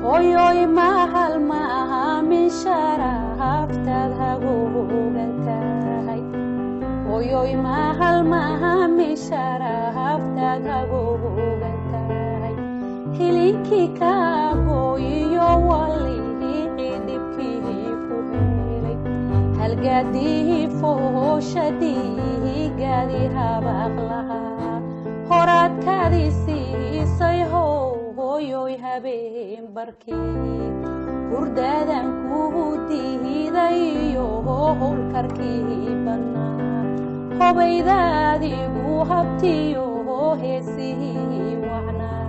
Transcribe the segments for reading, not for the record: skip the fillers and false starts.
هوي محل ما من شرفت هغوغنتاي هوي محل ما من شرفت هغوغنتاي هليكي كاغوي يوالي عدبكي كوهيلي هالقادي فوشدي قادي هبغلها هورات كادي سيسي هوي habeen barkii hurdaadan ku diidayo howlkarkii bannaan hobaydaadigu habtiyo heesihii wacnaa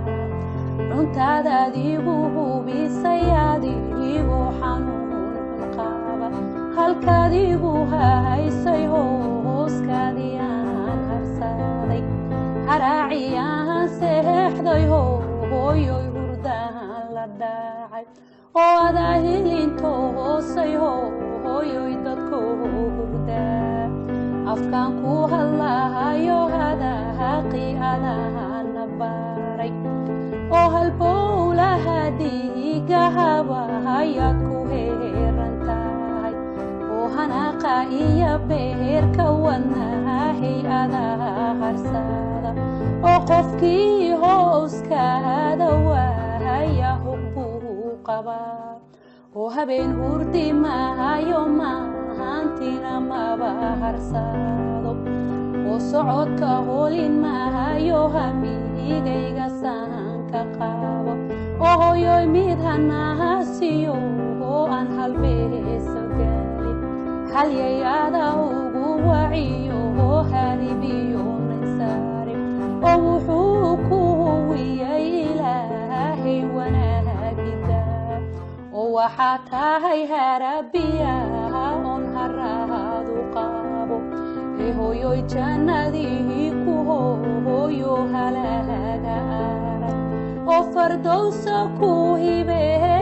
cuntaadaadigu hubisay adigu xanuun qaba halkaadigu haysay hooskaadii aan harsaday haraaciyaan seexday hooyoy oo adaahilinto hoosay hooyoy dadku hurdaa afkaan ku hadlahayo hadaaqi adahana baray oo halbowlaha dhiigahaba hayaad ku heeran tahay oo hanaaqa iyo beerka wadnahay adaa harsada oo qofkii hooskaada waaya oo habeen hurdi maayo mahantina maba harsado oo socodka hoolin maayo hamigayga sahanka qabo oo hooyoy mid hanaasiyo oo aan halbeeso gaalin halyayada ugu waciyo oo haribiyo nansaarin oo wuxuu ku huwiyay ilaahay wanaagida waxaa tahay harabiyaha on haraadu qabo hooyoy jannadii ku hooyo halaaga arag oo fardowsa ku hibee